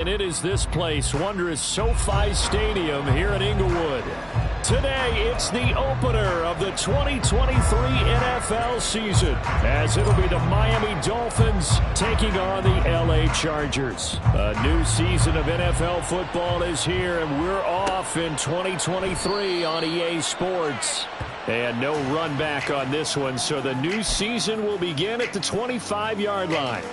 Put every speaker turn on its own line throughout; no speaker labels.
And it is this place, wondrous SoFi Stadium here in Inglewood. Today, it's the opener of the 2023 NFL season, as it'll be the Miami Dolphins taking on the LA Chargers. A new season of NFL football is here, and we're off in 2023 on EA Sports. And no run back on this one, so the new season will begin at the 25-yard line.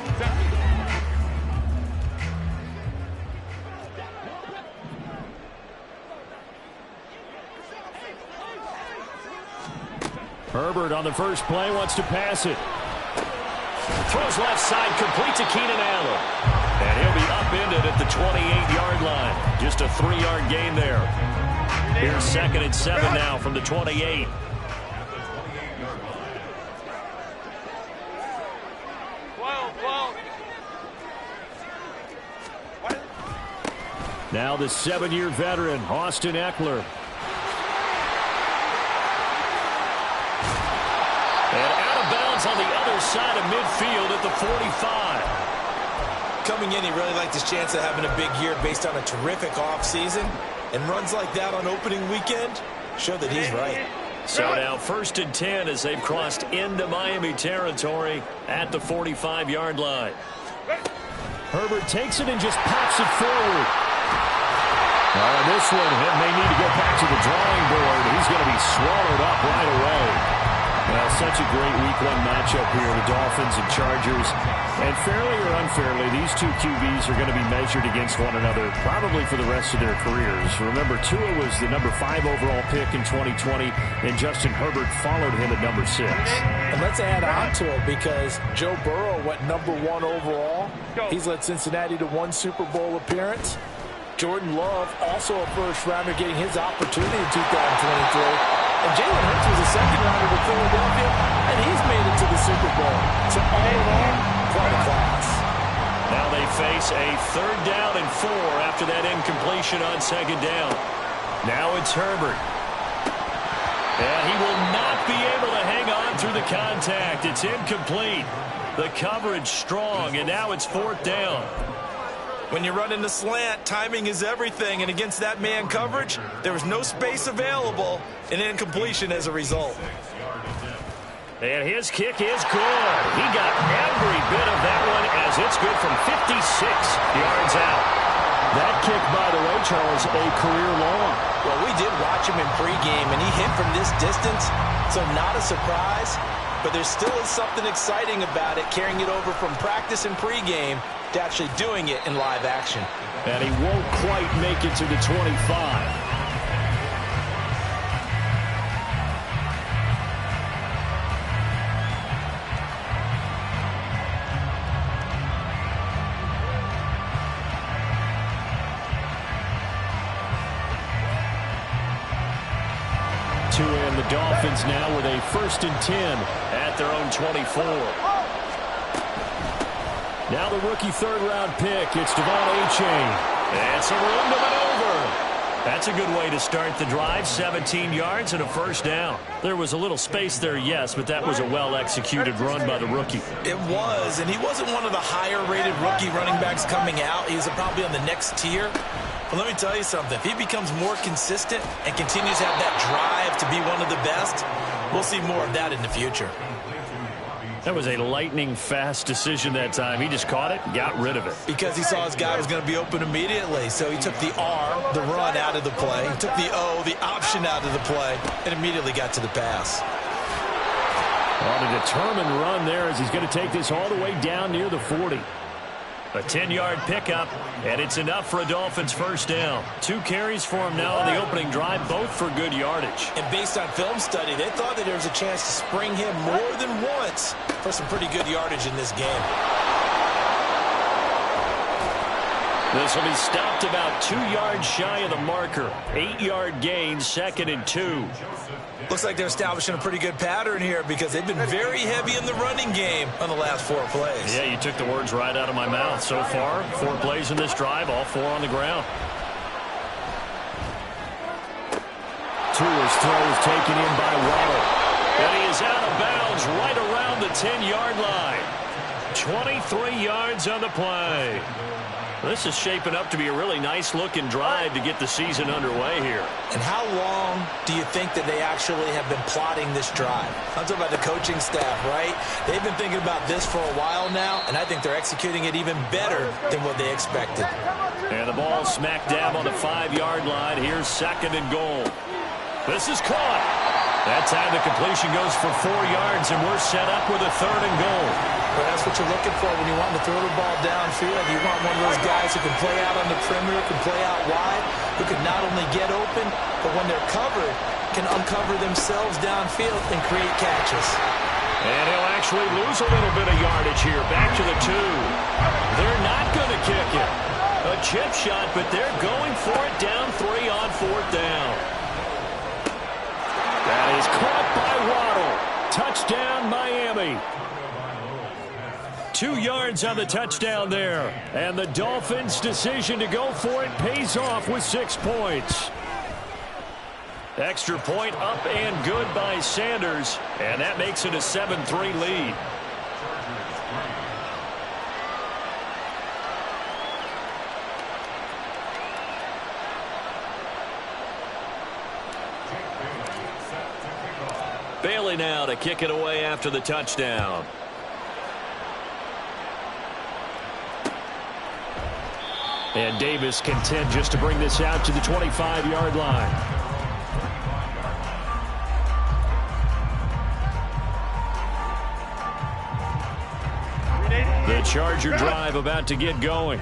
Herbert on the first play wants to pass it. Throws left side, complete to Keenan Allen. And he'll be upended at the 28-yard line. Just a 3-yard gain there. Here's 2nd and 7 now from the 28. Now the 7-year veteran, Austin Eckler. And out of bounds on the other side of midfield at the 45.
Coming in, he really liked his chance of having a big year based on a terrific offseason. And runs like that on opening weekend show that he's right.
So now 1st and 10 as they've crossed into Miami territory at the 45-yard line. Herbert takes it and just pops it forward. This one may need to go back to the drawing board. He's going to be swallowed up right away. Well, such a great week one matchup here, the Dolphins and Chargers. And fairly or unfairly, these two QBs are going to be measured against one another probably for the rest of their careers. Remember, Tua was the number 5 overall pick in 2020, and Justin Herbert followed him at number 6.
And let's add on to it because Joe Burrow went number 1 overall. He's led Cincinnati to 1 Super Bowl appearance. Jordan Love, also a first-rounder, getting his opportunity in 2023. And Jalen Hurts was a second-rounder to Philadelphia, and he's made it to the Super Bowl. So all in all, quite a class.
Now they face a 3rd down and 4 after that incompletion on 2nd down. Now it's Herbert. And he will not be able to hang on through the contact. It's incomplete. The coverage strong, and now it's 4th down.
When you run in the slant, timing is everything, and against that man coverage, there was no space available, and incompletion as a result.
And his kick is good. He got every bit of that one as it's good from 56 yards out. That kick, by the way, Charles, a career long.
Well, we did watch him in pregame, and he hit from this distance, so not a surprise. But there still is something exciting about it, carrying it over from practice and pregame to actually doing it in live action.
And he won't quite make it to the 25. And the Dolphins now with a 1st and 10 at their own 24. Now the rookie 3rd-round pick. It's Devon Achane. It's a room to maneuver. That's a good way to start the drive. 17 yards and a 1st down. There was a little space there, yes, but that was a well-executed run by the rookie.
It was, and he wasn't one of the higher-rated rookie running backs coming out. He's probably on the next tier. But let me tell you something. If he becomes more consistent and continues to have that drive to be one of the best, we'll see more of that in the future.
That was a lightning-fast decision that time. He just caught it and got rid of it.
Because he saw his guy was going to be open immediately. So he took the R, the run, out of the play. He took the O, the option, out of the play, and immediately got to the pass.
On a determined run there as he's going to take this all the way down near the 40. A 10-yard pickup, and it's enough for a Dolphins 1st down. 2 carries for him now on the opening drive, both for good yardage.
And based on film study, they thought that there was a chance to spring him more than once for some pretty good yardage in this game.
This will be stopped about 2 yards shy of the marker. 8-yard gain, 2nd and 2.
Looks like they're establishing a pretty good pattern here because they've been very heavy in the running game on the last 4 plays.
Yeah, you took the words right out of my mouth. So far, 4 plays in this drive, all 4 on the ground. Tua's throw is taken in by Waddle. And he is out of bounds right around the 10-yard line. 23 yards on the play. This is shaping up to be a really nice-looking drive to get the season underway here.
And how long do you think that they actually have been plotting this drive? I'm talking about the coaching staff, right? They've been thinking about this for a while now, and I think they're executing it even better than what they expected.
And the ball smack dab on the 5-yard line. Here's 2nd and goal. This is caught. That time the completion goes for 4 yards, and we're set up with a 3rd and goal.
Well, that's what you're looking for when you want to throw the ball downfield. You want one of those guys who can play out on the perimeter, can play out wide, who can not only get open, but when they're covered, can uncover themselves downfield and create catches.
And he'll actually lose a little bit of yardage here. Back to the 2. They're not going to kick it. A chip shot, but they're going for it down 3 on 4th down. That is caught by Waddle. Touchdown, Miami. 2 yards on the touchdown there. And the Dolphins' decision to go for it pays off with 6 points. Extra point up and good by Sanders. And that makes it a 7-3 lead. Bailey now to kick it away after the touchdown. And Davis content just to bring this out to the 25-yard line. The Charger drive about to get going.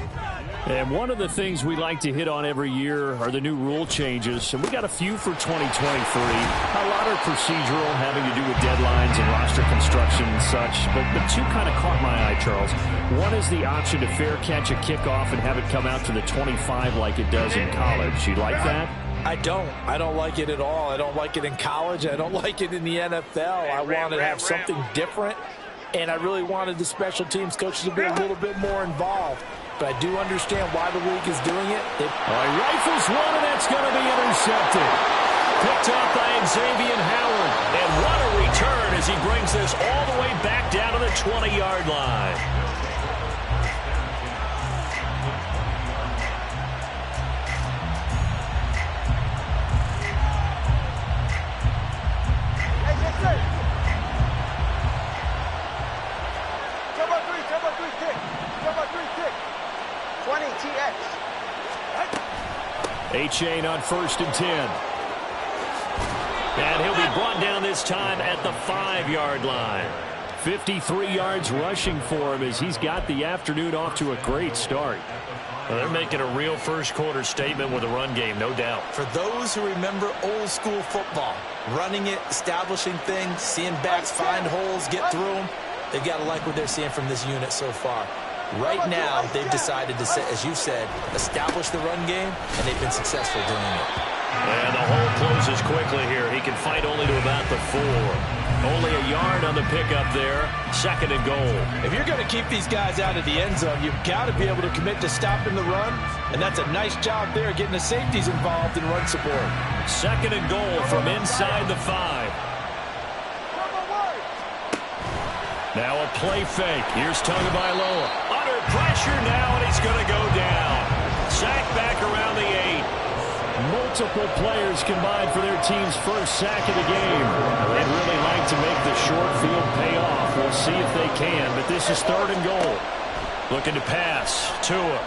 And one of the things we like to hit on every year are the new rule changes. And we got a few for 2023. A lot are procedural, having to do with deadlines and roster construction and such. But 2 kind of caught my eye, Charles. One is the option to fair catch a kickoff and have it come out to the 25 like it does in college. You like that?
I don't. I don't like it at all. I don't like it in college. I don't like it in the NFL. I wanted to have something different. And I really wanted the special teams coaches to be a little bit more involved. But I do understand why the league is doing it.
Rifles one, and that's going to be intercepted. Picked up by Xavier Howard. And what a return as he brings this all the way back down to the 20-yard line. A-Chain on 1st and 10. And he'll be brought down this time at the 5-yard line. 53 yards rushing for him as he's got the afternoon off to a great start. Well, they're making a real first-quarter statement with a run game, no doubt.
For those who remember old-school football, running it, establishing things, seeing backs find holes, get through them, they've got to like what they're seeing from this unit so far. Right now, they've decided to, as you said, establish the run game, and they've been successful doing it.
And the hole closes quickly here. He can fight only to about the 4. Only a yard on the pickup there. 2nd and goal.
If you're going to keep these guys out of the end zone, you've got to be able to commit to stopping the run, and that's a nice job there getting the safeties involved in run support.
2nd and goal from inside the 5. Now a play fake. Here's Tagovailoa. Under pressure now, and he's going to go down. Sack back around the 8. Multiple players combined for their team's first sack of the game. They'd really like to make the short field pay off. We'll see if they can, but this is 3rd and goal. Looking to pass. Tua.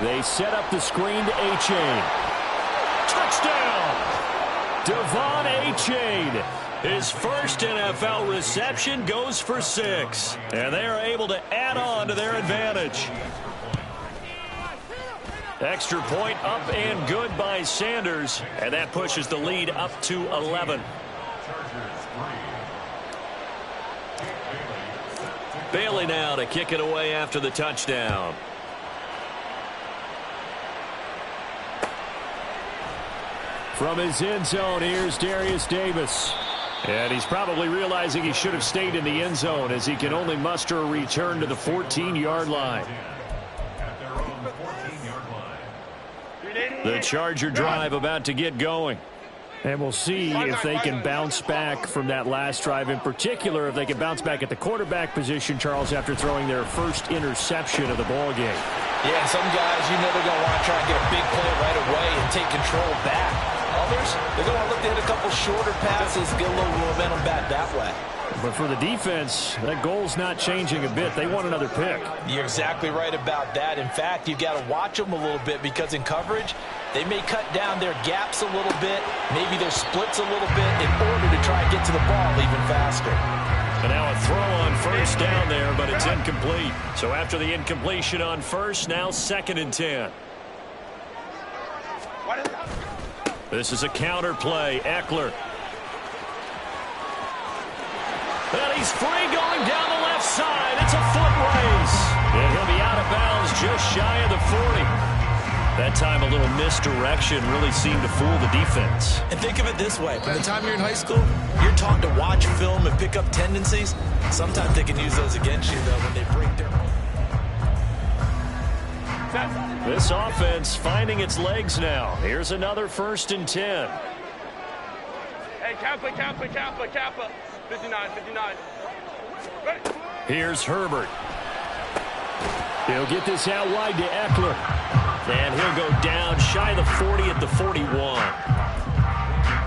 They set up the screen to A-Chain. Touchdown! Devon A-Chain. His first NFL reception goes for 6. And they are able to add on to their advantage. Extra point up and good by Sanders. And that pushes the lead up to 11. Bailey now to kick it away after the touchdown. From his end zone, here's Darius Davis. And he's probably realizing he should have stayed in the end zone as he can only muster a return to the 14-yard line. The Charger drive about to get going. And we'll see if they can bounce back from that last drive. In particular, if they can bounce back at the quarterback position, Charles, after throwing their first interception of the ball game.
Yeah, some guys, you know they're going to want to try and get a big play right away and take control back. Others, they're going to look to hit a couple shorter passes, get a little momentum back that way.
But for the defense, that goal's not changing a bit. They want another pick.
You're exactly right about that. In fact, you've got to watch them a little bit because in coverage, they may cut down their gaps a little bit, maybe their splits a little bit in order to try and get to the ball even faster.
And now a throw on first down there, but it's incomplete. So after the incompletion on first, now 2nd and 10. This is a counter play. Eckler. And he's free going down the left side. It's a foot race. And he'll be out of bounds just shy of the 40. That time a little misdirection really seemed to fool the defense.
And think of it this way. From the time you're in high school, you're taught to watch film and pick up tendencies. Sometimes they can use those against you, though, when they break their...
This offense finding its legs now. Here's another 1st and 10.
Hey, Kappa. 59. Ready.
Here's Herbert. He'll get this out wide to Eckler. And he'll go down shy of the 40 at the 41.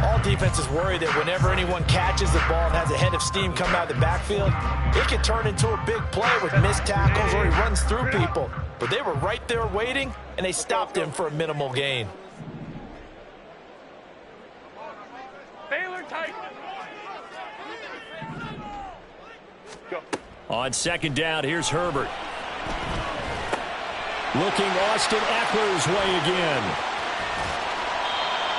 All defenses worry that whenever anyone catches the ball and has a head of steam come out of the backfield, it can turn into a big play with missed tackles or he runs through people. But they were right there waiting, and they stopped him for a minimal gain.
Baylor tight. Go.
On 2nd down, here's Herbert. Looking Austin Eckler's way again.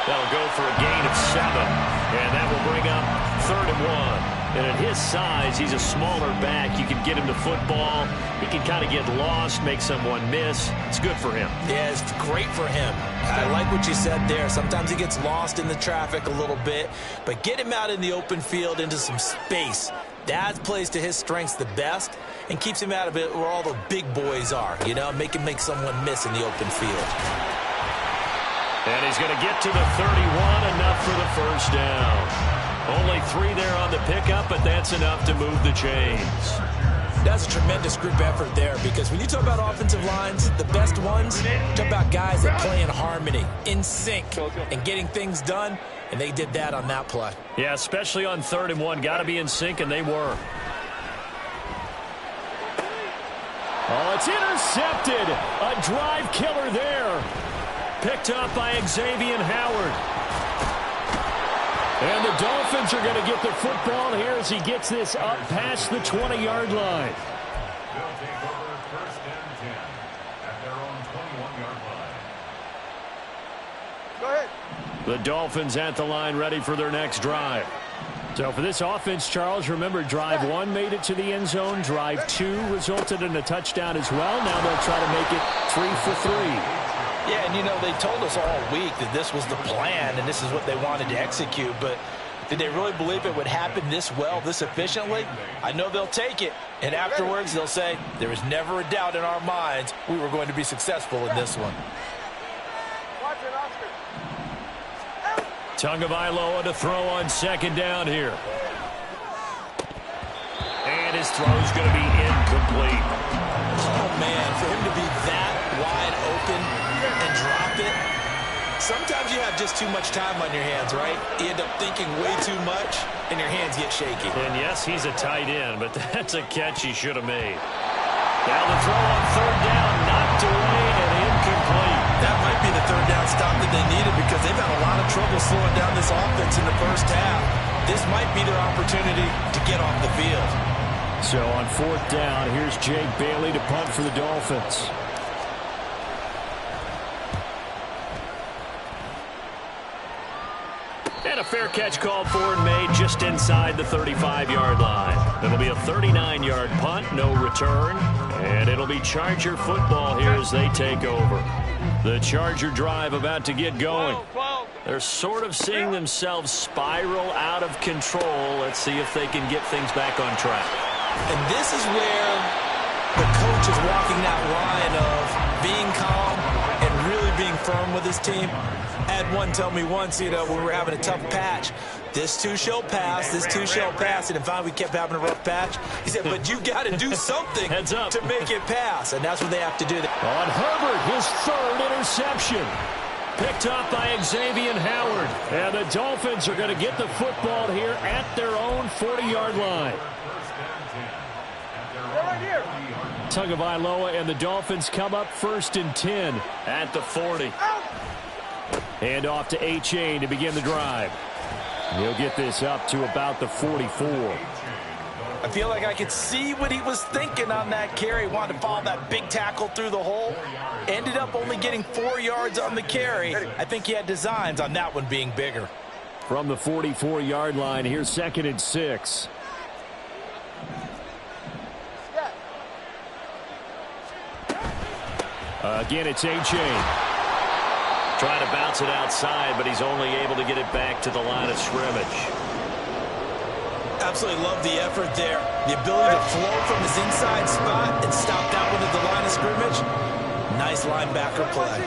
That'll go for a gain of 7. And that will bring up 3rd and 1. And at his size, he's a smaller back. You can get him to football. He can kind of get lost, make someone miss. It's good for him.
Yeah, it's great for him. I like what you said there. Sometimes he gets lost in the traffic a little bit. But get him out in the open field into some space. That plays to his strengths the best and keeps him out of it where all the big boys are. You know, make him make someone miss in the open field.
And he's going to get to the 31, enough for the 1st down. Only 3 there on the pickup, but that's enough to move the chains.
That's a tremendous group effort there because when you talk about offensive lines, the best ones, talk about guys that play in harmony, in sync, and getting things done, and they did that on that play.
Yeah, especially on 3rd and 1. Got to be in sync, and they were. Oh, it's intercepted. A drive killer there. Picked up by Xavier Howard. And the Dolphins are going to get the football here as he gets this up past the 20-yard line.
They'll take over 1st and 10 at their own 21-yard line.
Go ahead.
The Dolphins at the line ready for their next drive. So for this offense, Charles, remember drive 1 made it to the end zone. Drive 2 resulted in a touchdown as well. Now they'll try to make it 3 for 3.
Yeah, and you know, they told us all week that this was the plan and this is what they wanted to execute, but did they really believe it would happen this well, this efficiently? I know they'll take it, and afterwards they'll say, there was never a doubt in our minds we were going to be successful in this one.
Tagovailoa to throw on 2nd down here. And his throw's going to be incomplete.
Oh, man, for him to be that wide open and drop it. Sometimes you have just too much time on your hands, right? You end up thinking way too much, and your hands get shaky.
And yes, he's a tight end, but that's a catch he should have made. Now the throw on 3rd down, knocked away and incomplete.
That might be the 3rd down stop that they needed because they've had a lot of trouble slowing down this offense in the first half. This might be their opportunity to get off the field.
So on 4th down, here's Jake Bailey to punt for the Dolphins. And a fair catch called for and made just inside the 35-yard line. It'll be a 39-yard punt, no return. And it'll be Charger football here as they take over. The Charger drive about to get going. They're sort of seeing themselves spiral out of control. Let's see if they can get things back on track.
And this is where the coach is walking that line of being calm and really being firm with his team. I had one tell me once, when we were having a tough patch, this too shall pass, this too shall pass, and finally we kept having a rough patch. He said, but you got to do something to make it pass, and that's what they have to do.
On Herbert, his third interception. Picked up by Xavier Howard. And the Dolphins are going to get the football here at their own 40-yard line. Tagovailoa and the Dolphins come up 1st and 10 at the 40. Hand off to A-Chain to begin the drive. He'll get this up to about the 44.
I feel like I could see what he was thinking on that carry. Wanted to follow that big tackle through the hole. Ended up only getting 4 yards on the carry. I think he had designs on that one being bigger.
From the 44-yard line, here's 2nd and 6. Again, it's A-Chain. Trying to bounce it outside, but he's only able to get it back to the line of scrimmage.
Absolutely love the effort there. The ability to flow from his inside spot and stop that one at the line of scrimmage. Nice linebacker play.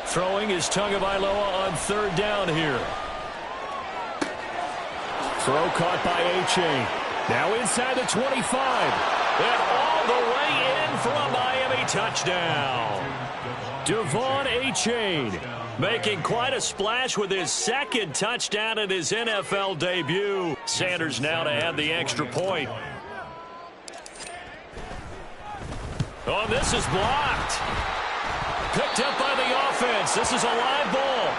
Throwing is Tagovailoa on 3rd down here. Throw caught by A-Chain. Now inside the 25. And all the way in for a Miami touchdown. Devon A-Chain making quite a splash with his 2nd touchdown in his NFL debut. Sanders now to add the extra point. Oh, this is blocked. Picked up by the offense. This is a live ball.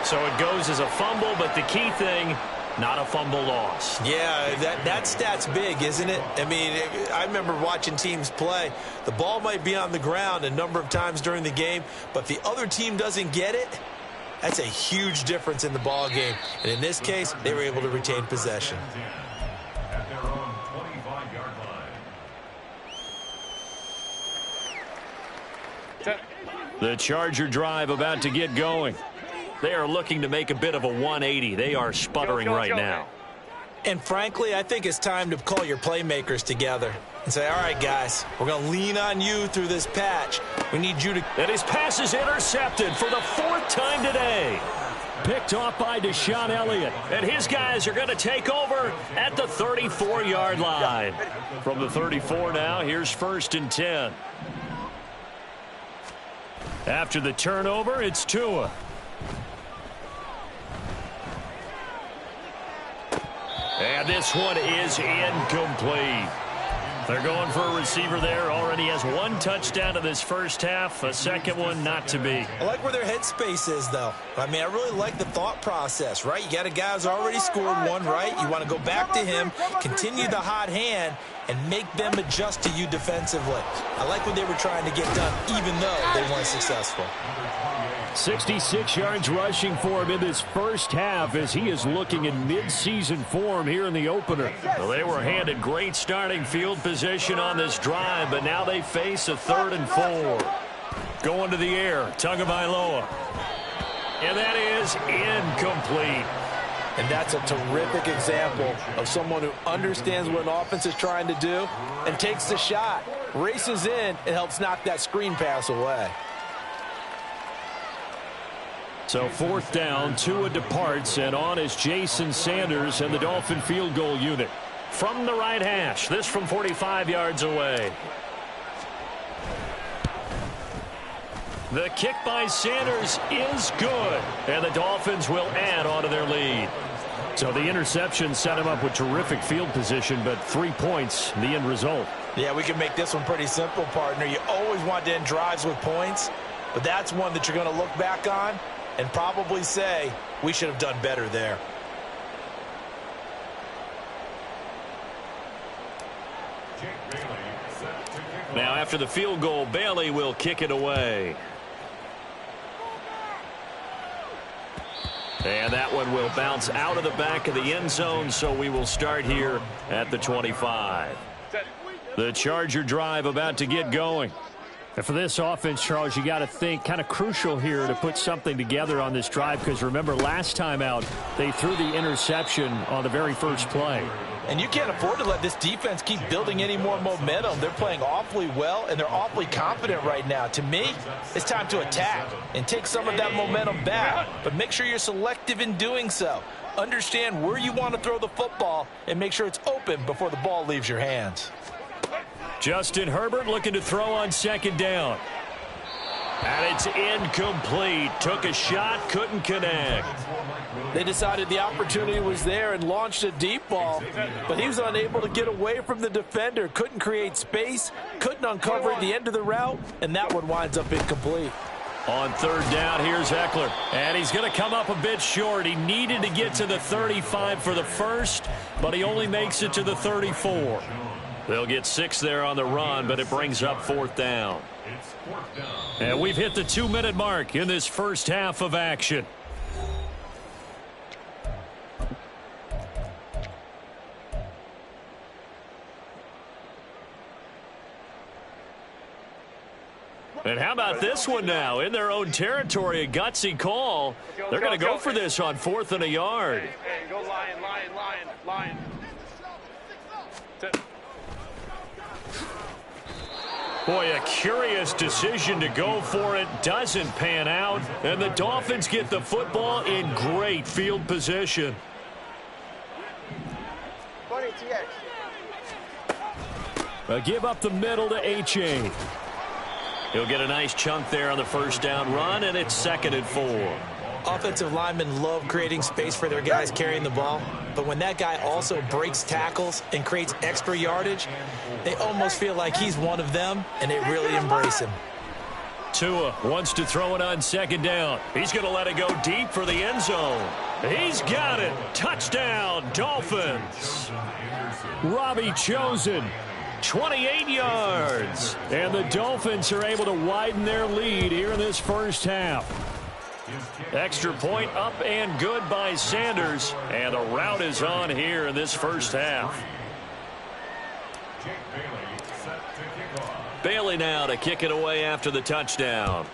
So it goes as a fumble, but the key thing, not a fumble loss.
Yeah, that stat's big, isn't it? I mean, I remember watching teams play. The ball might be on the ground a number of times during the game, but if the other team doesn't get it, that's a huge difference in the ball game. And in this case, they were able to retain possession.
At their own 25-yard line.
The Charger drive about to get going. They are looking to make a bit of a 180. They are sputtering right now.
And frankly, I think it's time to call your playmakers together and say, all right, guys, we're going to lean on you through this patch. We need you to...
And his pass is intercepted for the 4th time today. Picked off by Deshaun Elliott. And his guys are going to take over at the 34-yard line. From the 34 now, here's 1st and 10. After the turnover, it's Tua. And this one is incomplete. They're going for a receiver there. Already has 1 touchdown in this first half. A 2nd one not to be.
I like where their headspace is, though. I mean, I really like the thought process, right? You got a guy who's already scored one, right? You want to go back to him, continue the hot hand, and make them adjust to you defensively. I like what they were trying to get done, even though they weren't successful.
66 yards rushing for him in this first half as he is looking in mid-season form here in the opener. Well, they were handed great starting field position on this drive, but now they face a 3rd and 4. Going to the air, Tagovailoa. And that is incomplete.
And that's a terrific example of someone who understands what an offense is trying to do and takes the shot, races in, and helps knock that screen pass away.
So 4th down, Tua departs, and on is Jason Sanders and the Dolphin field goal unit. From the right hash, this from 45 yards away. The kick by Sanders is good, and the Dolphins will add on to their lead. So the interception set him up with terrific field position, but 3 points, the end result.
Yeah, we can make this one pretty simple, partner. You always want to end drives with points, but that's one that you're going to look back on and probably say, we should have done better there.
Now after the field goal, Bailey will kick it away. And that one will bounce out of the back of the end zone, so we will start here at the 25. The Charger drive about to get going. And for this offense, Charles, you got to think kind of crucial here to put something together on this drive, because remember last time out, they threw the interception on the very first play.
And you can't afford to let this defense keep building any more momentum. They're playing awfully well, and they're awfully confident right now. To me, it's time to attack and take some of that momentum back, but make sure you're selective in doing so. Understand where you want to throw the football and make sure it's open before the ball leaves your hands.
Justin Herbert looking to throw on second down. And it's incomplete. Took a shot, couldn't connect.
They decided the opportunity was there and launched a deep ball, but he was unable to get away from the defender, couldn't create space, couldn't uncover at the end of the route, and that one winds up incomplete.
On third down, here's Eckler. And he's going to come up a bit short. He needed to get to the 35 for the first, but he only makes it to the 34. They'll get 6 there on the run, but it brings up fourth down. And we've hit the 2-minute mark in this first half of action. And how about this one now? In their own territory, a gutsy call. They're going to go for this on 4th and a yard.
Hey, go lion, lion, lion, lion.
Boy, a curious decision to go for it. Doesn't pan out. And the Dolphins get the football in great field position. Give up the middle to H.A. He'll get a nice chunk there on the first down run, and it's 2nd and 4.
Offensive linemen love creating space for their guys carrying the ball, but when that guy also breaks tackles and creates extra yardage, they almost feel like he's one of them, and they really embrace him.
Tua wants to throw it on second down. He's going to let it go deep for the end zone. He's got it. Touchdown, Dolphins. Robbie Chosen, 28 yards. And the Dolphins are able to widen their lead here in this first half. Extra point up and good by Sanders. And the route is on here in this first half. Bailey now to kick it away after the touchdown.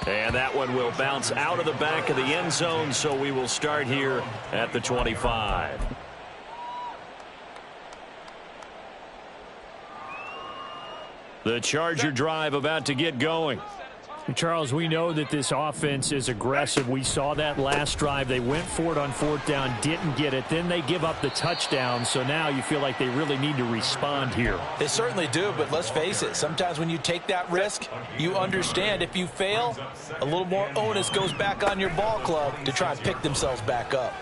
And that one will bounce out of the back of the end zone, so we will start here at the 25. The Charger drive about to get going.
Charles, we know that this offense is aggressive. We saw that last drive. They went for it on 4th down, didn't get it. Then they give up the touchdown, so now you feel like they really need to respond here.
They certainly do, but let's face it. Sometimes when you take that risk, you understand if you fail, a little more onus goes back on your ball club to try and pick themselves back up.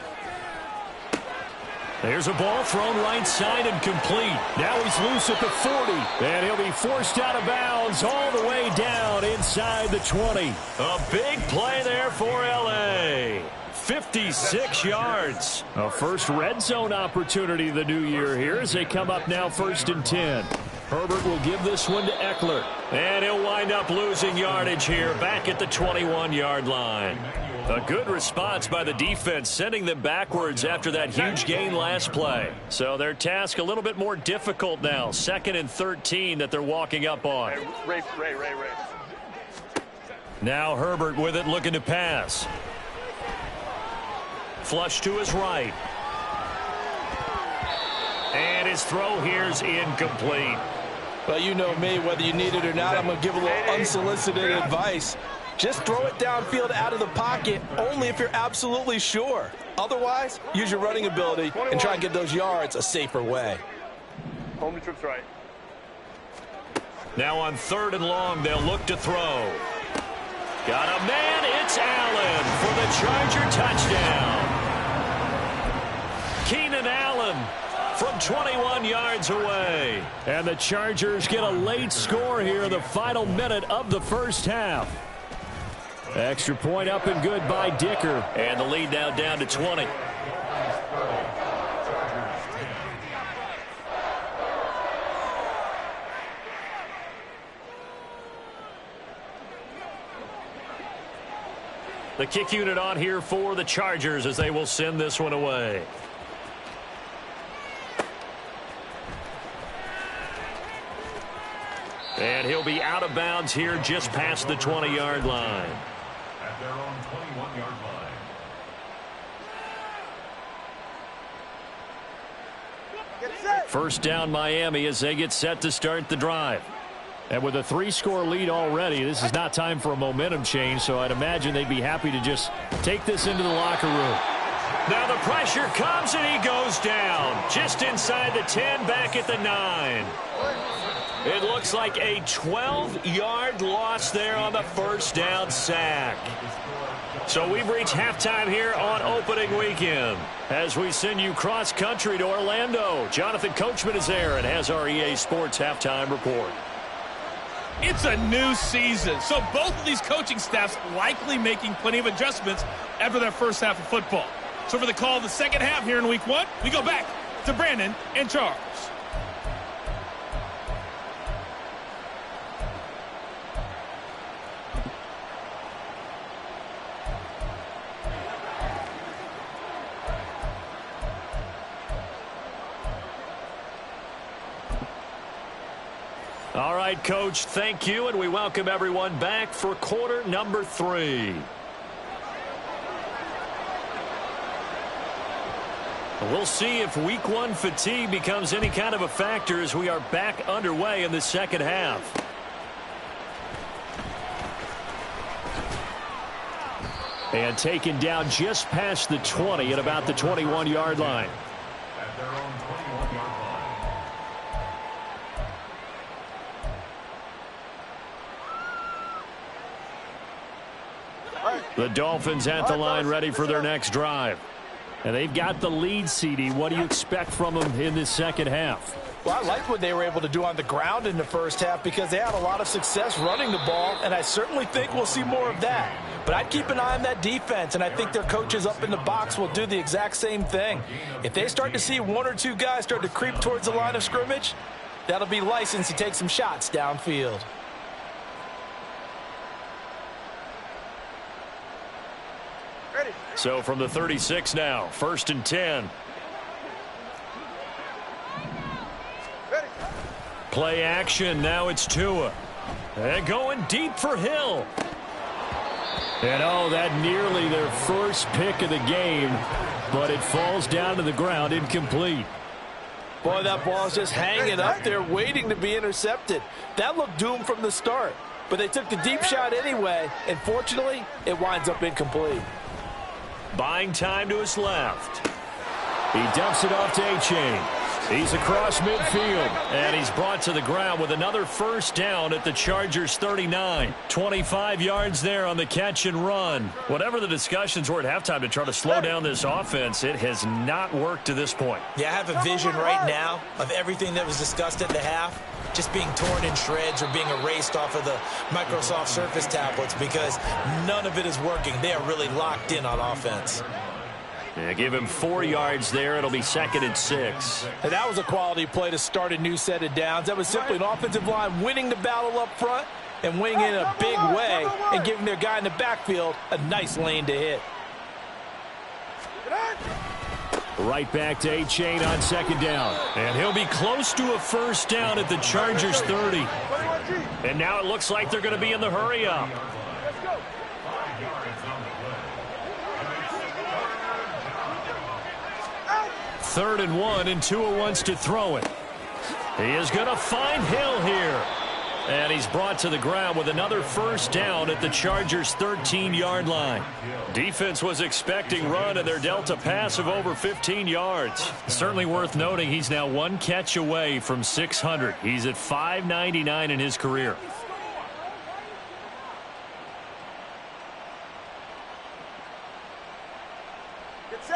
There's a ball thrown right side and complete. Now he's loose at the 40. And he'll be forced out of bounds all the way down inside the 20. A big play there for L.A. 56 yards. A first red zone opportunity the new year here as they come up now 1st and 10. Herbert will give this one to Eckler. And he'll wind up losing yardage here back at the 21-yard line. A good response by the defense, sending them backwards after that huge gain last play. So their task a little bit more difficult now. 2nd and 13 that they're walking up on.
Ray.
Now Herbert with it, looking to pass. Flush to his right. And his throw here's incomplete.
Well, you know me, whether you need it or not, I'm going to give a little unsolicited advice. Just throw it downfield out of the pocket only if you're absolutely sure. Otherwise, use your running ability and try and get those yards a safer way.
Home trip's right.
Now on 3rd and long, they'll look to throw. Got a man, it's Allen for the Charger touchdown. Keenan Allen from 21 yards away. And the Chargers get a late score here in the final minute of the first half. Extra point up and good by Dicker. And the lead now down to 20. The kick unit on here for the Chargers as they will send this one away. And he'll be out of bounds here just past the 20-yard line.
At their own 21-yard line.
First down Miami as they get set to start the drive. And with a 3-score lead already, this is not time for a momentum change, so I'd imagine they'd be happy to just take this into the locker room. Now the pressure comes and he goes down. Just inside the 10, back at the 9. It looks like a 12-yard loss there on the first down sack. So we've reached halftime here on opening weekend. As we send you cross-country to Orlando, Jonathan Coachman is there and has our EA Sports halftime report.
It's a new season, so both of these coaching staffs likely making plenty of adjustments after their first half of football. So for the call of the second half here in week 1, we go back to Brandon and Charles.
All right, Coach, thank you, and we welcome everyone back for quarter number 3. We'll see if week 1 fatigue becomes any kind of a factor as we are back underway in the second half. And taken down just past the 20 at about the 21-yard line.
At their own 21-yard line.
The Dolphins at the line ready for their next drive. And they've got the lead, CD. What do you expect from them in this second half?
Well, I liked what they were able to do on the ground in the first half because they had a lot of success running the ball, and I certainly think we'll see more of that. But I'd keep an eye on that defense, and I think their coaches up in the box will do the exact same thing. If they start to see 1 or 2 guys start to creep towards the line of scrimmage, that'll be licensed to take some shots downfield.
So from the 36 now, 1st and 10. Play action, now it's Tua. And going deep for Hill. And oh, that nearly their first pick of the game, but it falls down to the ground incomplete.
Boy, that ball's just hanging up there waiting to be intercepted. That looked doomed from the start, but they took the deep shot anyway, and fortunately, it winds up incomplete.
Buying time to his left. He dumps it off to A-Chain. He's across midfield, and he's brought to the ground with another first down at the Chargers' 39. 25 yards there on the catch and run. Whatever the discussions were at halftime to try to slow down this offense, it has not worked to this point.
Yeah, I have a vision right now of everything that was discussed at the half just being torn in shreds or being erased off of the Microsoft Surface tablets because none of it is working. They are really locked in on offense.
Yeah, give him 4 yards there. It'll be 2nd and 6.
And that was a quality play to start a new set of downs. That was simply an offensive line winning the battle up front and winning in a big way and giving their guy in the backfield a nice lane to hit.
Right back to A-Chain on 2nd down. And he'll be close to a first down at the Chargers' 30. And now it looks like they're going to be in the hurry up. 3rd and 1, and Tua wants to throw it. He is going to find Hill here. And he's brought to the ground with another first down at the Chargers' 13-yard line. Defense was expecting run, and they're dealt a pass of over 15 yards. Certainly worth noting he's now 1 catch away from 600. He's at 599 in his career.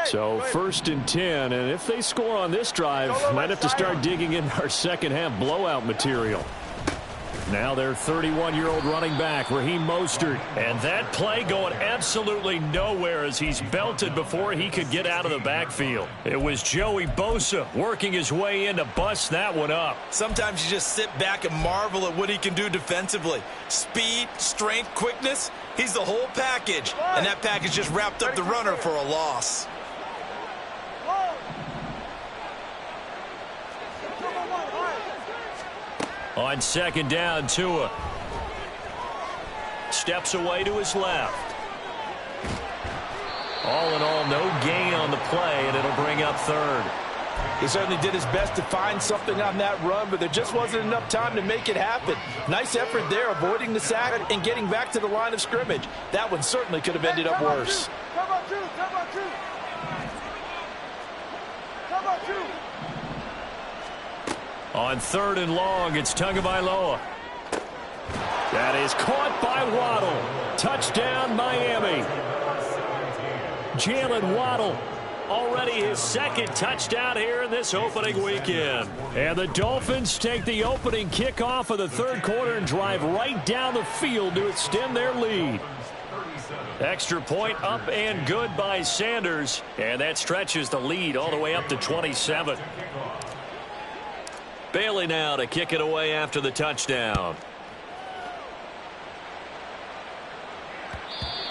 So 1st and 10, and if they score on this drive, might have to start digging in our second half blowout material. Now their 31-year-old running back, Raheem Mostert. And that play going absolutely nowhere as he's belted before he could get out of the backfield. It was Joey Bosa working his way in to bust that one up.
Sometimes you just sit back and marvel at what he can do defensively. Speed, strength, quickness, he's the whole package. And that package just wrapped up the runner for a loss.
On 2nd down, Tua steps away to his left. All in all, no gain on the play, and it'll bring up 3rd.
He certainly did his best to find something on that run, but there just wasn't enough time to make it happen. Nice effort there, avoiding the sack and getting back to the line of scrimmage. That one certainly could have ended up worse.
On 3rd and long, it's Tagovailoa. That is caught by Waddle. Touchdown, Miami. Jalen Waddle, already his 2nd touchdown here in this opening weekend. And the Dolphins take the opening kickoff of the 3rd quarter and drive right down the field to extend their lead. Extra point up and good by Sanders. And that stretches the lead all the way up to 27. Bailey now to kick it away after the touchdown.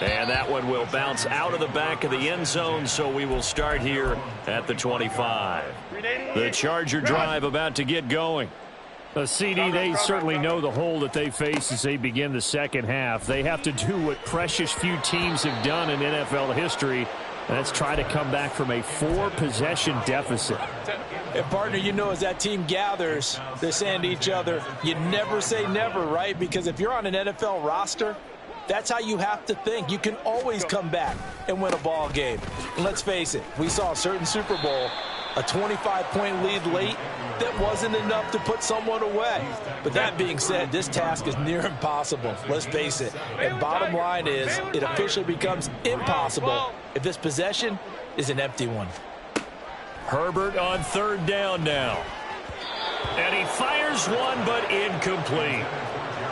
And that one will bounce out of the back of the end zone, so we will start here at the 25. The Charger drive about to get going.
CD, they certainly know the hole that they face as they begin the second half. They have to do what precious few teams have done in NFL history. That's try to come back from a 4-possession deficit.
And, partner, you know, as that team gathers, they're saying to each other, you never say never, right? Because if you're on an NFL roster, that's how you have to think. You can always come back and win a ball game. And let's face it, we saw a certain Super Bowl, a 25-point lead late that wasn't enough to put someone away. But that being said, this task is near impossible. Let's face it. And bottom line is, it officially becomes impossible if this possession is an empty one.
Herbert on 3rd down now. And he fires one, but incomplete.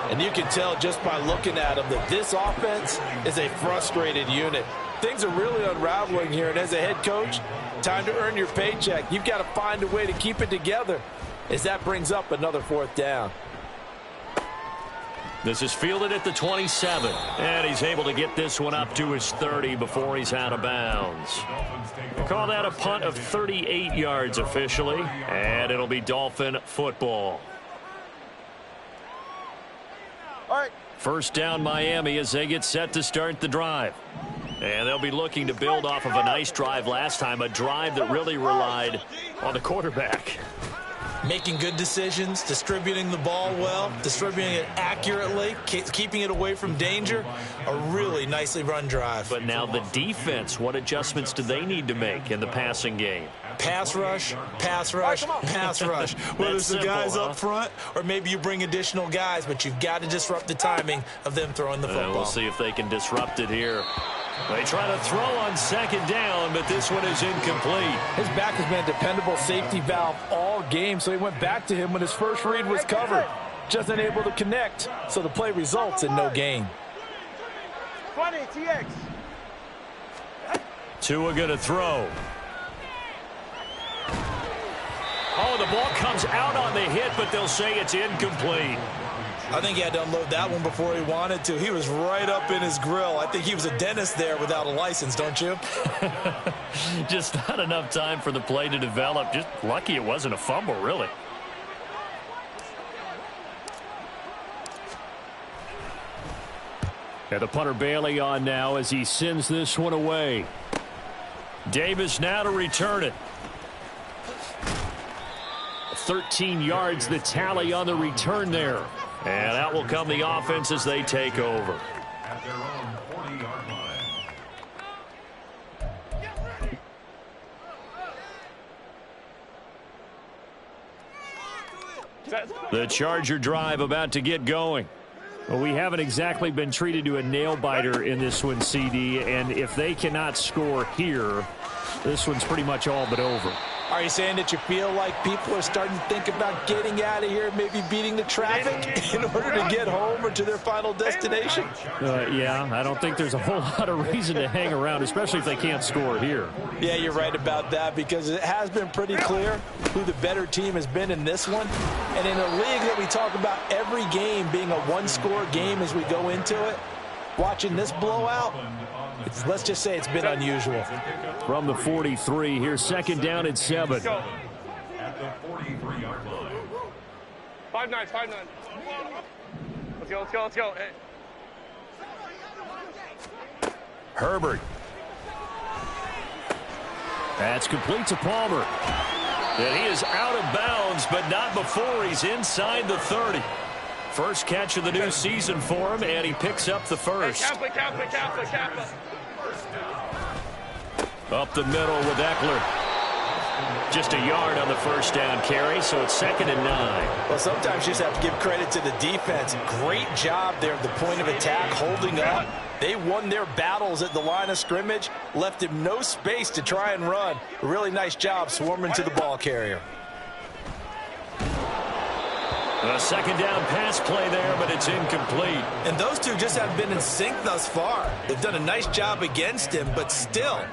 And you can tell just by looking at him that this offense is a frustrated unit. Things are really unraveling here, and as a head coach, time to earn your paycheck. You've got to find a way to keep it together as that brings up another 4th down.
This is fielded at the 27, and he's able to get this one up to his 30 before he's out of bounds. We'll call that a punt of 38 yards officially, and it'll be Dolphin football.
All right.
1st down Miami as they get set to start the drive. And they'll be looking to build off of a nice drive last time, a drive that really relied on the quarterback.
Making good decisions, distributing the ball well, distributing it accurately, keeping it away from danger. A really nicely run drive.
But now the defense, what adjustments do they need to make in the passing game?
Pass rush, pass rush, pass rush. Whether it's the guys up front or maybe you bring additional guys, but you've got to disrupt the timing of them throwing the football.
We'll see if they can disrupt it here. They try to throw on 2nd down, but this one is incomplete.
His back has been a dependable safety valve all game, so he went back to him when his first read was covered. Just unable to connect, so the play results in no gain.
20, TX.
Tua going to throw. Oh, the ball comes out on the hit, but they'll say it's incomplete.
I think he had to unload that one before he wanted to. He was right up in his grill. I think he was a dentist there without a license, don't you?
Just not enough time for the play to develop. Just lucky it wasn't a fumble, really.
And the punter Bailey on now as he sends this one away.
Davis now to return it.
13 yards the tally on the return there.
And out will come the offense as they take over.
At their own 40-yard line.
The Charger drive about to get going.
Well, we haven't exactly been treated to a nail-biter in this one, CD, and if they cannot score here, this one's pretty much all but over.
Are you saying that you feel like people are starting to think about getting out of here, maybe beating the traffic in order to get home or to their final destination?
Yeah, I don't think there's a whole lot of reason to hang around, especially if they can't score here.
Yeah, you're right about that because it has been pretty clear who the better team has been in this one. And in a league that we talk about every game being a one-score game as we go into it, watching this blowout, let's just say it's been unusual.
From the 43, here's 2nd down and 7.
At the 43-yard line.
5-9, 5-9. Let's go, let's go, let's go. Hey.
Herbert.
That's complete to Palmer.
And he is out of bounds, but not before he's inside the 30. First catch of the new season for him, and he picks up the first.
Kappa.
Up the middle with Eckler. Just a yard on the first down carry, so it's 2nd and 9.
Well, sometimes you just have to give credit to the defense. Great job there at the point of attack, holding up. They won their battles at the line of scrimmage, left him no space to try and run. A really nice job swarming to the ball carrier.
A 2nd down pass play there, but it's incomplete.
And those two just have been in sync thus far. They've done a nice job against him, but still,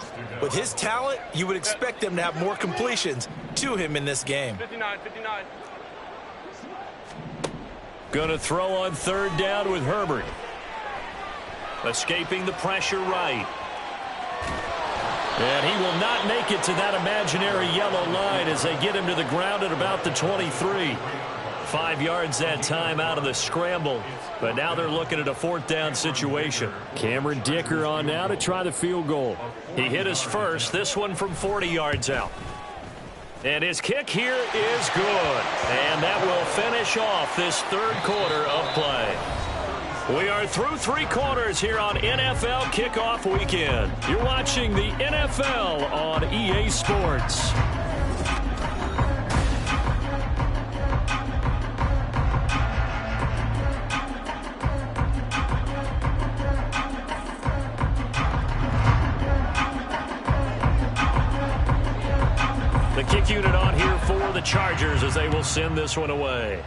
with his talent, you would expect them to have more completions to him in this game.
59.
Gonna throw on 3rd down with Herbert. Escaping the pressure right. And he will not make it to that imaginary yellow line as they get him to the ground at about the 23. 5 yards that time out of the scramble, but now they're looking at a 4th down situation.
Cameron Dicker on now to try the field goal.
He hit his first, this one from 40 yards out. And his kick here is good. And that will finish off this 3rd quarter of play. We are through 3 quarters here on NFL Kickoff Weekend. You're watching the NFL on EA Sports. The kick unit on here for the Chargers as they will send this one away.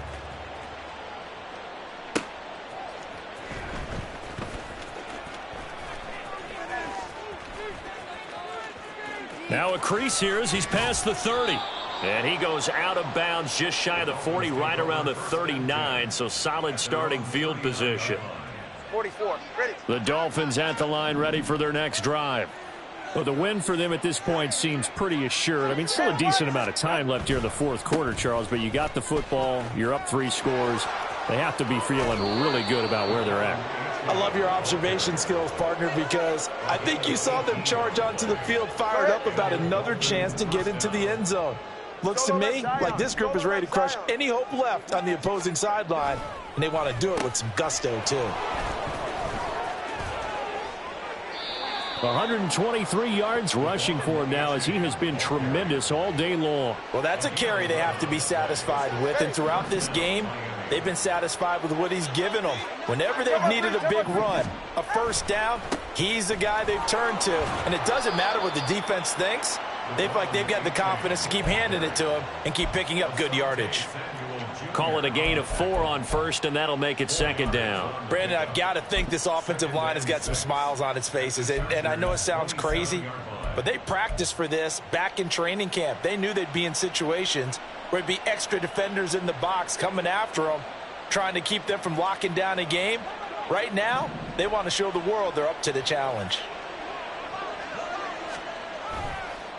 Now a crease here as he's past the 30. And he goes out of bounds just shy of the 40, right around the 39, so solid starting field position.
44, ready.
The Dolphins at the line ready for their next drive. Well, the win for them at this point seems pretty assured. I mean, still a decent amount of time left here in the 4th quarter, Charles, but you got the football, you're up 3 scores. They have to be feeling really good about where they're at.
I love your observation skills, partner, because I think you saw them charge onto the field fired up about another chance to get into the end zone. Looks to me like this group is ready to crush any hope left on the opposing sideline, and they want to do it with some gusto, too.
123 yards rushing for him now as he has been tremendous all day long.
Well, that's a carry they have to be satisfied with, and throughout this game, they've been satisfied with what he's given them. Whenever they've needed a big run, a 1st down, he's the guy they've turned to. And it doesn't matter what the defense thinks. They feel like they've got the confidence to keep handing it to him and keep picking up good yardage.
Call it a gain of 4 on 1st, and that'll make it 2nd down.
Brandon, I've got to think this offensive line has got some smiles on its faces. And I know it sounds crazy, but they practiced for this back in training camp. They knew they'd be in situations where there'd be extra defenders in the box coming after them, trying to keep them from locking down a game. Right now, they want to show the world they're up to the challenge.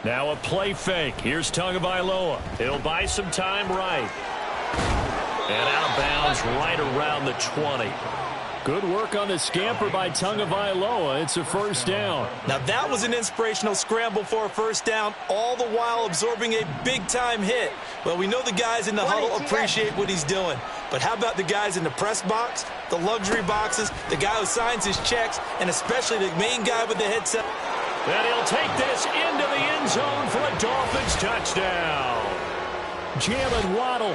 Now a play fake. Here's Tagovailoa. He'll buy some time right. And out of bounds right around the 20.
Good work on the scamper by Tagovailoa. It's a 1st down.
Now that was an inspirational scramble for a 1st down, all the while absorbing a big-time hit. Well, we know the guys in the huddle appreciate what he's doing. But how about the guys in the press box, the luxury boxes, the guy who signs his checks, and especially the main guy with the headset?
And he'll take this into the end zone for a Dolphins touchdown.
Jalen Waddle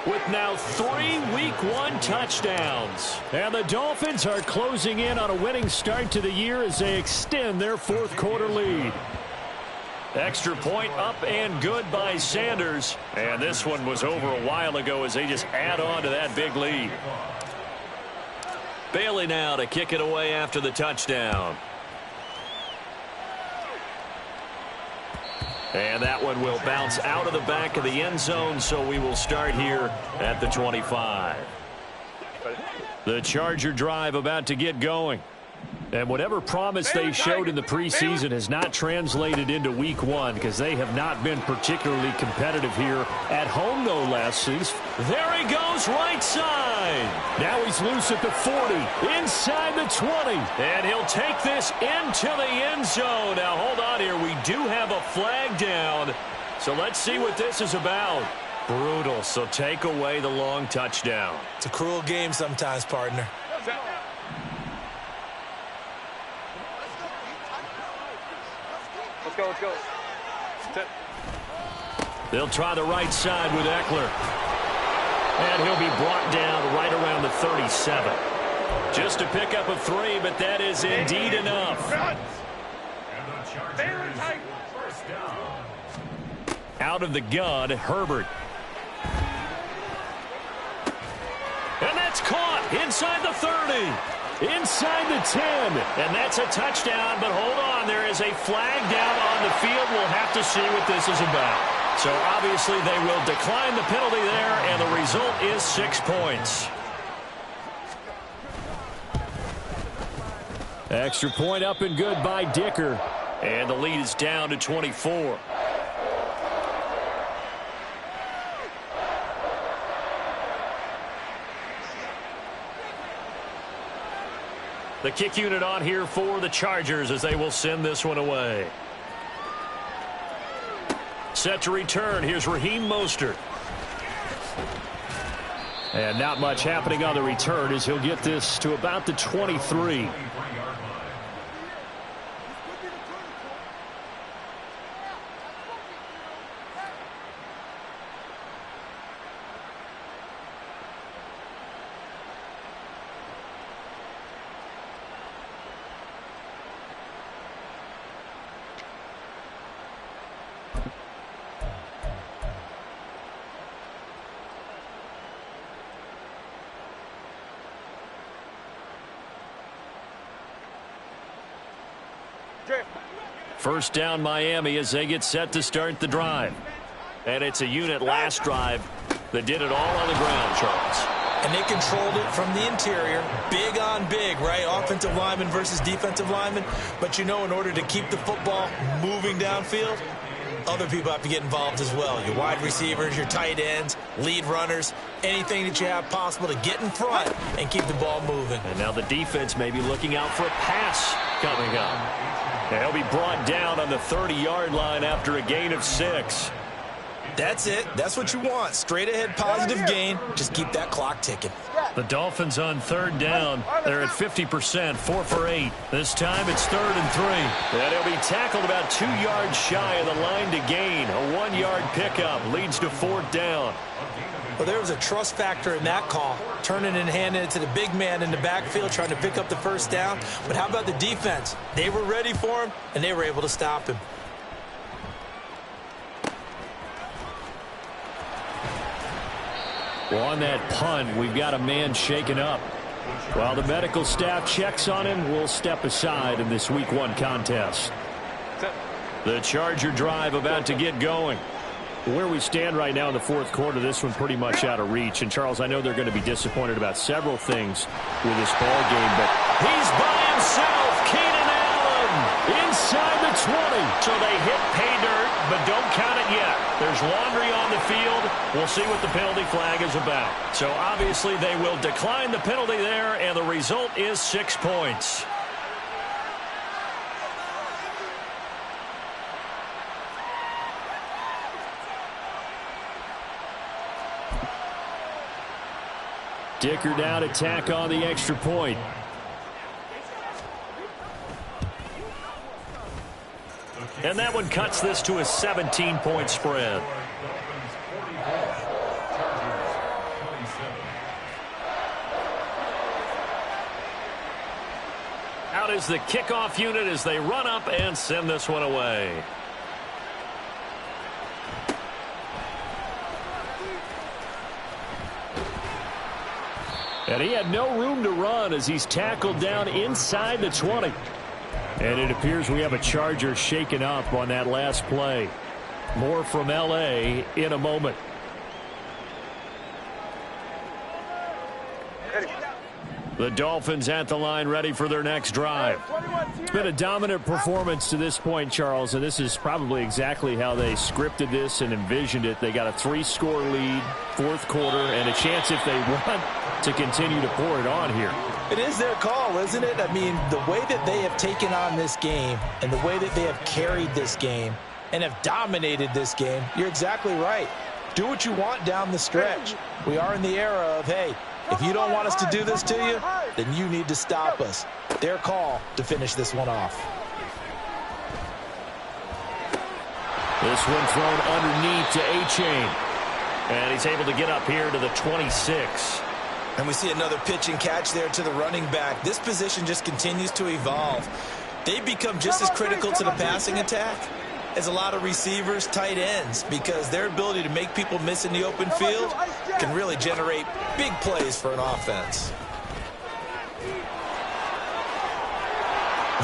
with now 3 Week 1 touchdowns.
And the Dolphins are closing in on a winning start to the year as they extend their 4th quarter lead.
Extra point up and good by Sanders. And this one was over a while ago as they just add on to that big lead. Bailey now to kick it away after the touchdown. And that one will bounce out of the back of the end zone, so we will start here at the 25. The Charger drive about to get going. And whatever promise they showed in the preseason has not translated into Week 1 because they have not been particularly competitive here at home, no less. There he goes, right side. Now he's loose at the 40, inside the 20. And he'll take this into the end zone. Now, hold on here. We do have a flag down. So let's see what this is about. Brutal, so take away the long touchdown.
It's a cruel game sometimes, partner.
Let's go, let's go. Set.
They'll try the right side with Eckler. And he'll be brought down right around the 37. Just a pickup of 3, but that is indeed enough. Out of the gun, Herbert. And that's caught inside the 30. Inside the 10. And that's a touchdown, but hold on. There is a flag down on the field. We'll have to see what this is about. So obviously they will decline the penalty there, and the result is 6 points.
Extra point up and good by Dicker.
And the lead is down to 24. The kick unit on here for the Chargers as they will send this one away. Set to return. Here's Raheem Mostert.
And not much happening on the return as he'll get this to about the 23. First down Miami as they get set to start the drive.
And it's a unit last drive that did it all on the ground, Charles.
And they controlled it from the interior. Big on big, right? Offensive lineman versus defensive lineman. But you know, in order to keep the football moving downfield, other people have to get involved as well. Your wide receivers, your tight ends, lead runners, anything that you have possible to get in front and keep the ball moving.
And now the defense may be looking out for a pass coming up. They'll be brought down on the 30-yard line after a gain of 6.
That's it. That's what you want. Straight ahead positive gain. Just keep that clock ticking.
The Dolphins on third down. They're at 50%, 4 for 8. This time it's 3rd and 3. And he'll be tackled about 2 yards shy of the line to gain. A 1-yard pickup leads to 4th down.
Well, there was a trust factor in that call. Turning and handing it to the big man in the backfield, trying to pick up the first down. But how about the defense? They were ready for him, and they were able to stop him.
Well, on that punt, we've got a man shaken up. While the medical staff checks on him, we'll step aside in this Week 1 contest.
The Charger drive about to get going.
Where we stand right now in the 4th quarter, this one pretty much out of reach. And, Charles, I know they're going to be disappointed about several things with this ball game, but
he's by himself. Keenan Allen inside the 20. So they hit pay dirt, but don't count it yet. There's laundry on the field. We'll see what the penalty flag is about. So, obviously, they will decline the penalty there, and the result is 6 points.
Dicker down to tack on the extra point.
And that one cuts this to a 17-point spread. Out is the kickoff unit as they run up and send this one away.
And he had no room to run as he's tackled down inside the 20. And it appears we have a Charger shaken up on that last play. More from L.A. in a moment. The Dolphins at the line ready for their next drive. It's been a dominant performance to this point, Charles, and this is probably exactly how they scripted this and envisioned it. They got a 3-score lead, 4th quarter, and a chance if they want to continue to pour it on here.
It is their call, isn't it? I mean, the way that they have taken on this game and the way that they have carried this game, and have dominated this game. You're exactly right. Do what you want down the stretch. We are in the era of, hey, if you don't want us to do this to you, then you need to stop us. Their call to finish this one off.
This one thrown underneath to A-Chain. And he's able to get up here to the 26.
And we see another pitch and catch there to the running back. This position just continues to evolve. They've become just as critical to the passing attack as a lot of receivers, tight ends, because their ability to make people miss in the open field can really generate big plays for an offense.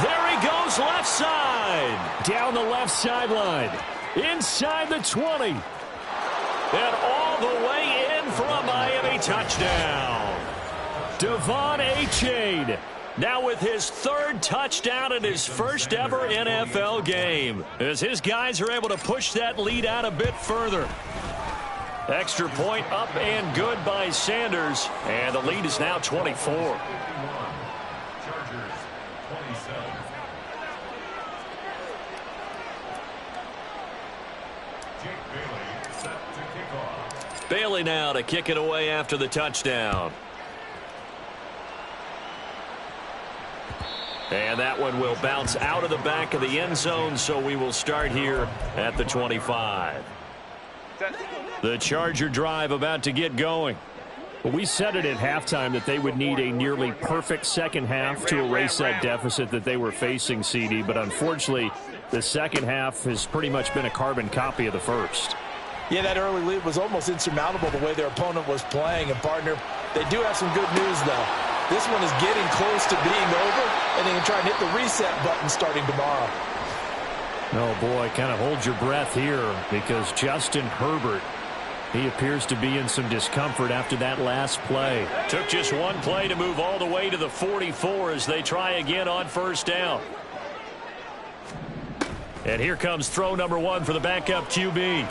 There he goes, left side. Down the left sideline. Inside the 20. And all the way in for a Miami touchdown. Devon A-Chain now with his third touchdown in his first ever NFL game, as his guys are able to push that lead out a bit further. Extra point up and good by Sanders, and the lead is now 24.
Chargers, 27. Jake Bailey set to kick off.
Bailey now to kick it away after the touchdown. And that one will bounce out of the back of the end zone, so we will start here at the 25. The Charger drive about to get going.
Well, we said it at halftime that they would need a nearly perfect second half to erase that deficit that they were facing, CD, but unfortunately, the second half has pretty much been a carbon copy of the first.
Yeah, that early lead was almost insurmountable the way their opponent was playing. And, partner, they do have some good news, though. This one is getting close to being over, and they can try and hit the reset button starting tomorrow.
Oh, boy, kind of hold your breath here, because Justin Herbert, he appears to be in some discomfort after that last play.
Took just one play to move all the way to the 44 as they try again on first down. And here comes throw number one for the backup QB.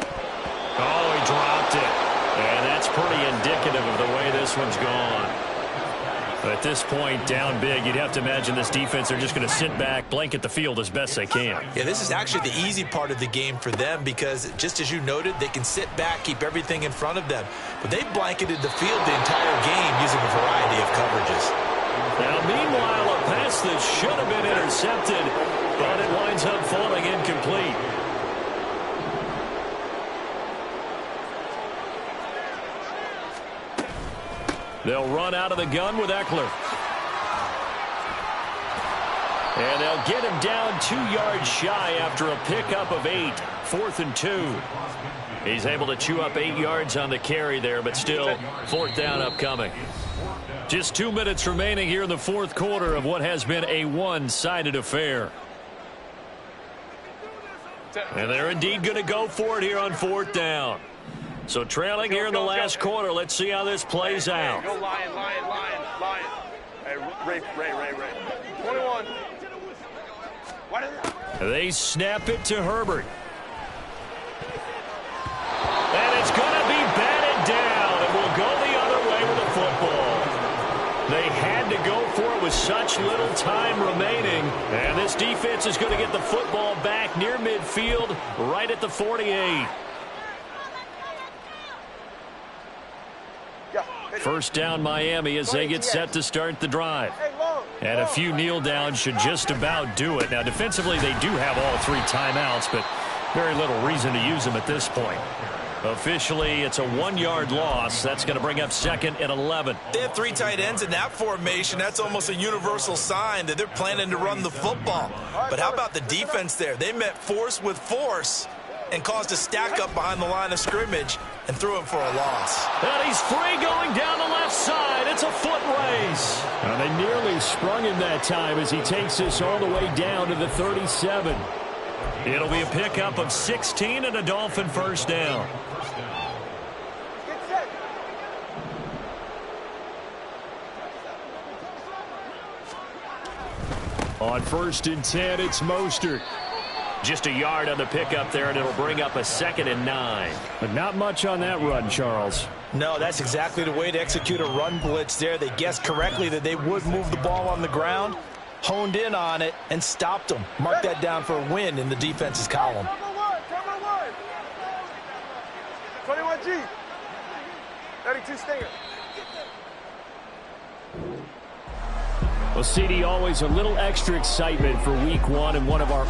Oh, he dropped it. And that's pretty indicative of the way this one's gone. At this point, down big, you'd have to imagine this defense, they're just going to sit back, blanket the field as best they can.
Yeah, this is actually the easy part of the game for them because, just as you noted, they can sit back, keep everything in front of them. But they blanketed the field the entire game using a variety of coverages.
Now, meanwhile, a pass that should have been intercepted, but it winds up falling incomplete. They'll run out of the gun with Eckler. And they'll get him down 2 yards shy after a pickup of 8. 4th and 2. He's able to chew up 8 yards on the carry there, but still 4th down upcoming. Just 2 minutes remaining here in the fourth quarter of what has been a one-sided affair. And they're indeed going to go for it here on 4th down. So trailing here in the last quarter. Let's see how this plays out.
Go Lion. Hey, Ray. 21.
They snap it to Herbert. And it's going to be batted down. And will go the other way with the football. They had to go for it with such little time remaining. And this defense is going to get the football back near midfield, right at the 48. First down Miami as they get set to start the drive. And a few kneel downs should just about do it. Now defensively they do have all 3 timeouts, but very little reason to use them at this point. Officially it's a 1-yard loss. That's going to bring up 2nd and 11.
They have 3 tight ends in that formation. That's almost a universal sign that they're planning to run the football. But how about the defense there? They met force with force and caused a stack up behind the line of scrimmage and threw him for a loss.
And he's free going down the left side. It's a foot race.
And they nearly sprung him that time as he takes this all the way down to the 37.
It'll be a pickup of 16 and a Dolphin first down.
On 1st and 10, it's Mostert.
Just a yard on the pickup there, and it'll bring up a 2nd and 9.
But not much on that run, Charles.
No, that's exactly the way to execute a run blitz there. They guessed correctly that they would move the ball on the ground, honed in on it, and stopped them. Mark that down for a win in the defense's column.
21G. 32 Stinger.
Well, CD, always a little extra excitement for week one and one of our